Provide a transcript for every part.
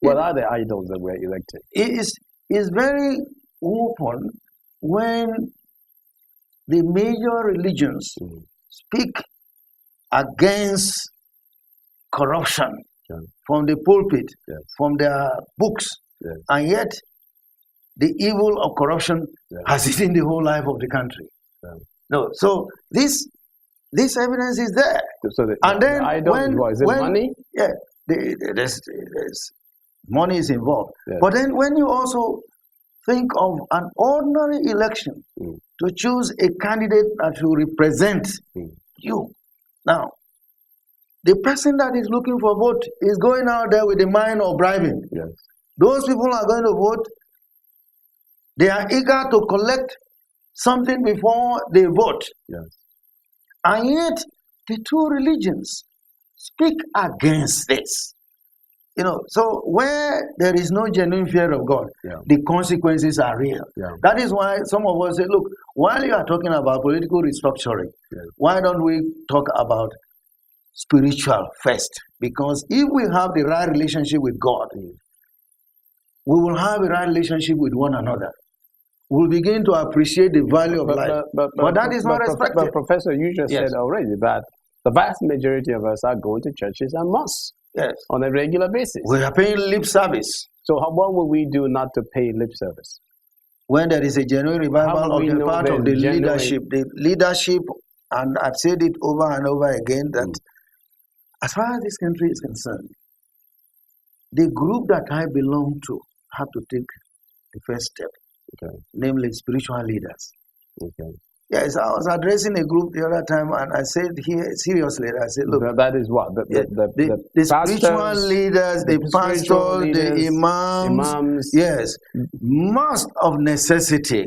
What are the idols that were erected? It is very open when the major religions speak against corruption from the pulpit, from their books, and yet the evil of corruption has eaten the whole life of the country. No, so this evidence is there. So and then the idol is it money? Yeah, there's money is involved. But then when you also think of an ordinary election to choose a candidate that will represent you. Now, the person that is looking for vote is going out there with the mind of bribing. Those people are going to vote. They are eager to collect something before they vote. And yet, the two religions speak against this. You know, so where there is no genuine fear of God, the consequences are real. That is why some of us say, look, while you are talking about political restructuring, why don't we talk about spiritual first? Because if we have the right relationship with God, we will have a right relationship with one another. We'll begin to appreciate the value of life. But that is not respected. But Professor, you just said already that the vast majority of us are going to churches and mosques on a regular basis. We are paying lip service. So what will we do not to pay lip service? When there is a genuine revival of the part of the leadership. The leadership, and I've said it over and over again, that as far as this country is concerned, the group that I belong to have to take the first step, namely spiritual leaders. Yes, I was addressing a group the other time, and I said here seriously, I said, look, that is what the spiritual leaders, the pastors, the imams, must of necessity,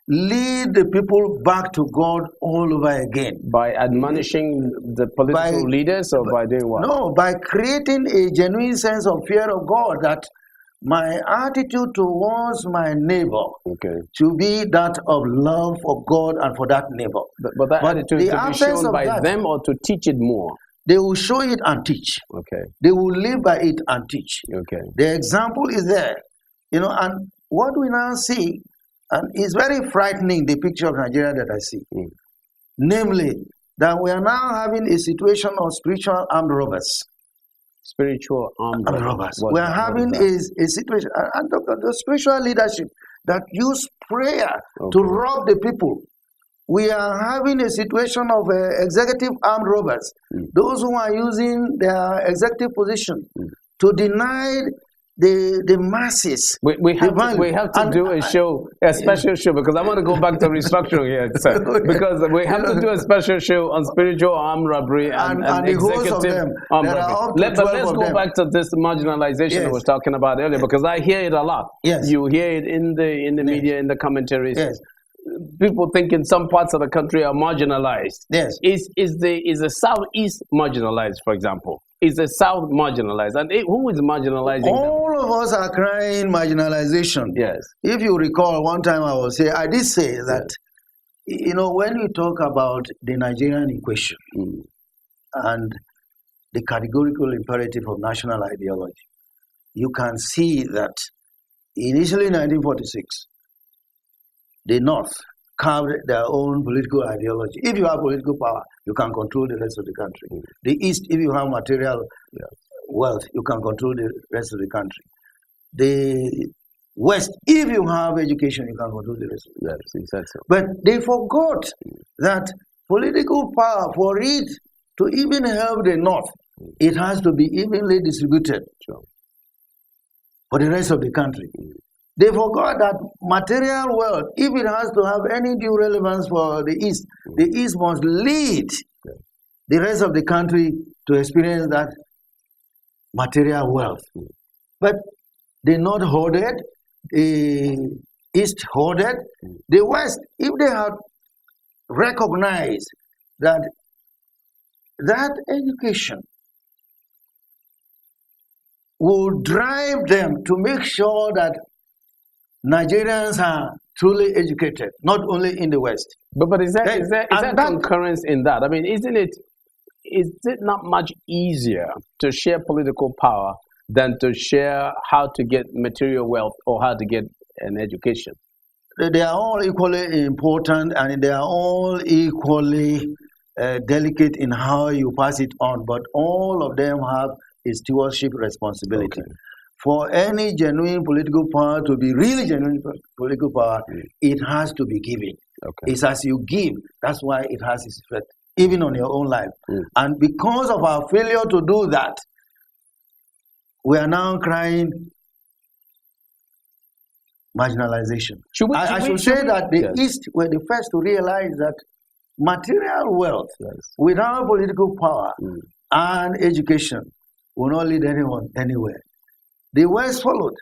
lead the people back to God all over again. By admonishing the political leaders, or by doing what? No, by creating a genuine sense of fear of God, that my attitude towards my neighbor to be that of love for God and for that neighbor. But that attitude to be shown by them, or to teach it more? They will show it and teach. They will live by it and teach. The example is there. You know, and what we now see, and it's very frightening, the picture of Nigeria that I see. Namely, that we are now having a situation of spiritual armed robbers. Spiritual armed robbers. We are having a situation, and the spiritual leadership that use prayer to rob the people. We are having a situation of executive armed robbers. Those who are using their executive position to deny the masses. We have to do a show, a special show, because I want to go back to restructuring here, sir, because we have to do a special show on spiritual armed robbery and executive armed robbery. Let's go back to this marginalization I was talking about earlier, because I hear it a lot. You hear it in the media, in the commentaries. People think in some parts of the country are marginalized. Is the Southeast marginalized, for example? Is the South marginalized? And who is marginalizing them? All of us are crying marginalization. If you recall, one time I did say that, you know, when you talk about the Nigerian equation and the categorical imperative of national ideology, you can see that initially in 1946, the North carved their own political ideology. If you have political power, you can control the rest of the country. The East, if you have material wealth, you can control the rest of the country. The West, if you have education, you can control the rest of the country. But they forgot that political power, for it to even help the North, it has to be evenly distributed for the rest of the country. They forgot that material wealth, if it has to have any due relevance for the East must lead the rest of the country to experience that material wealth. But the North hoarded, the East hoarded, the West, if they had recognized that education will drive them to make sure that Nigerians are truly educated, not only in the West. But is that concurrence in that? I mean, is it not much easier to share political power than to share how to get material wealth or how to get an education? They are all equally important, and they are all equally delicate in how you pass it on, but all of them have a stewardship responsibility. Okay. For any genuine political power to be really genuine political power, it has to be given. Okay. It's as you give, that's why it has its effect, even on your own life. And because of our failure to do that, we are now crying marginalization. I should say that the East were the first to realize that material wealth without political power and education will not lead anyone anywhere. The West followed.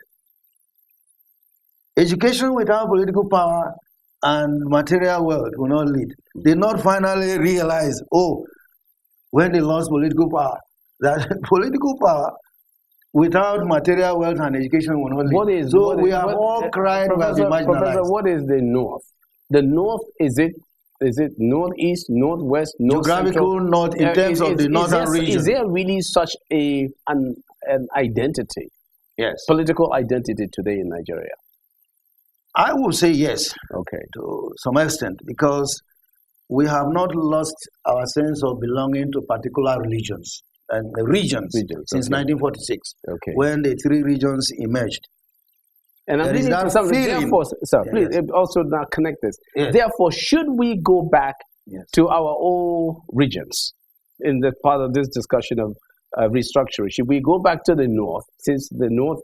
Education without political power and material wealth will not lead. They not finally realize, when they lost political power, that political power without material wealth and education will not lead. We have all cried by the marginalized. Professor, what is the North? The North, is it northeast, northwest, north geographical central? North in terms of the northern region? Is there really such an identity? Yes. Political identity today in Nigeria? I would say yes. Okay. To some extent, because we have not lost our sense of belonging to particular regions and regions since 1946, when the three regions emerged. And I'm reading something. Therefore, sir, please also now connect this. Yes. Therefore, should we go back to our old regions in the part of this discussion of restructuring? Should we go back to the North, since the North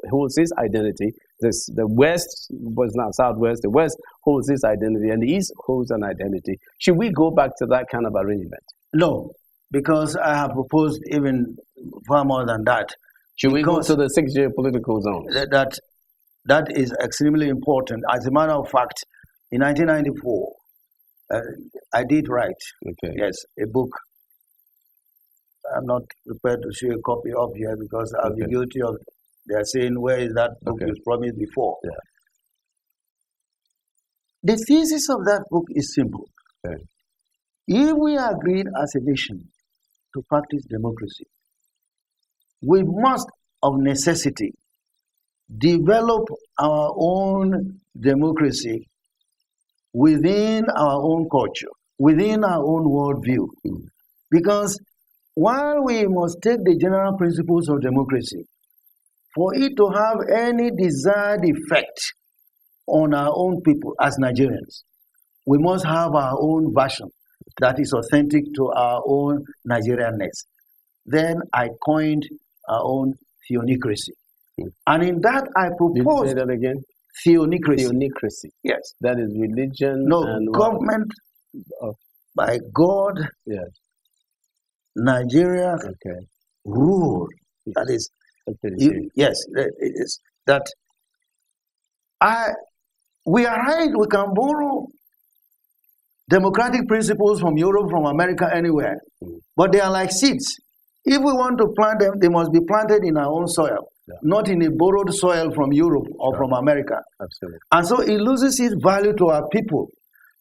holds its identity? The West was now Southwest. The West holds its identity, and the East holds an identity. Should we go back to that kind of arrangement? No, because I have proposed even far more than that. Should we go to the 6 geopolitical zones? That is extremely important. As a matter of fact, in 1994, I did write, a book. I'm not prepared to show a copy of here because I'll be guilty of they're saying, where is that book you promised before? Yeah. The thesis of that book is simple. Okay. If we agreed as a nation to practice democracy, we must, of necessity, develop our own democracy within our own culture, within our own worldview. Because while we must take the general principles of democracy, for it to have any desired effect on our own people as Nigerians, we must have our own version that is authentic to our own Nigerianness. Then I coined our own theocracy. And in that I proposed... Say that again? Theocracy. Theocracy. Yes. That is religion. No, and government by God, Nigeria, rule. That is... yes, it is that we are right. We can borrow democratic principles from Europe, from America, anywhere, but they are like seeds. If we want to plant them, they must be planted in our own soil, not in a borrowed soil from Europe or from America. Absolutely. And so it loses its value to our people.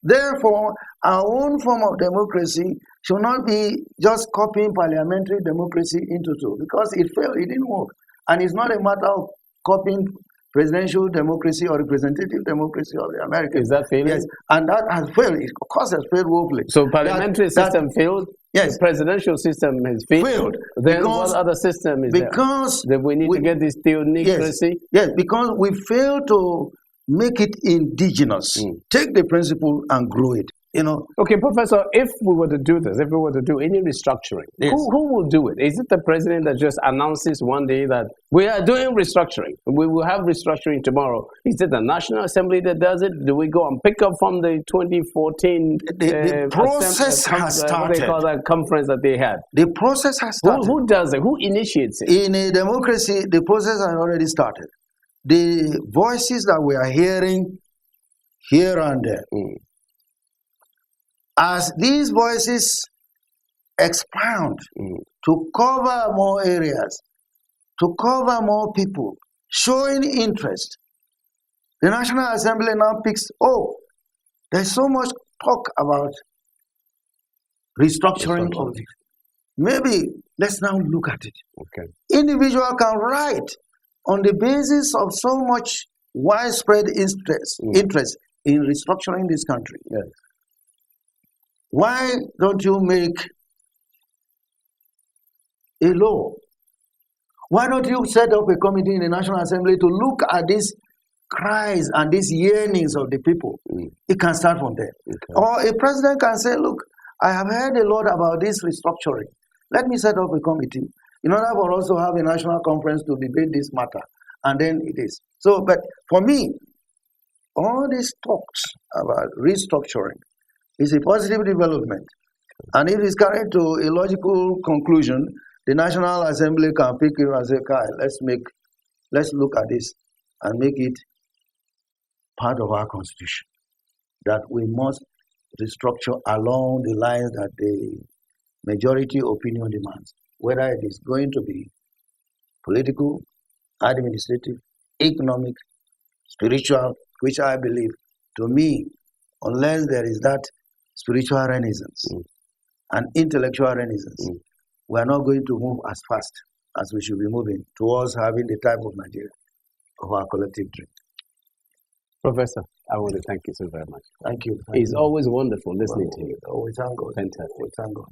Therefore, our own form of democracy should not be just copying parliamentary democracy into two, because it failed, it didn't work. And it's not a matter of copying presidential democracy or representative democracy of the Americans. Is that failing? Yes, and that has failed. It, of course, has failed woefully. So parliamentary system failed? Yes. The presidential system has failed? Then what other system is there? That we need to get this theocracy? Yes, because we fail to make it indigenous. Take the principle and grow it. Okay, Professor, if we were to do this, if we were to do any restructuring, who will do it? Is it the president that just announces one day that we are doing restructuring? We will have restructuring tomorrow. Is it the National Assembly that does it? Do we go and pick up from the 2014 the process has started? What they call that conference that they had? The process has started. Who does it? Who initiates it? In a democracy, the process has already started. The voices that we are hearing here and there, as these voices expound to cover more areas, to cover more people, showing interest, the National Assembly now picks, there's so much talk about restructuring of this. maybe let's now look at it. Okay. Individual can write on the basis of so much widespread interest in restructuring this country. Yes. Why don't you make a law? Why don't you set up a committee in the National Assembly to look at these cries and these yearnings of the people? It can start from there. Okay. Or a president can say, look, I have heard a lot about this restructuring. Let me set up a committee in order for us to have a national conference to debate this matter. And then it is. So, but for me, all these talks about restructuring is a positive development. And if it's carried to a logical conclusion, the National Assembly can pick it and say, Kai, let's look at this and make it part of our constitution. That we must restructure along the lines that the majority opinion demands, whether it is going to be political, administrative, economic, spiritual, which I believe, to me, unless there is that spiritual renaissance and intellectual renaissance, we are not going to move as fast as we should be moving towards having the type of Nigeria of our collective dream. Professor, I want to thank you so very much. Thank you. It's always wonderful listening to you. Oh, we thank God. Fantastic. We thank God.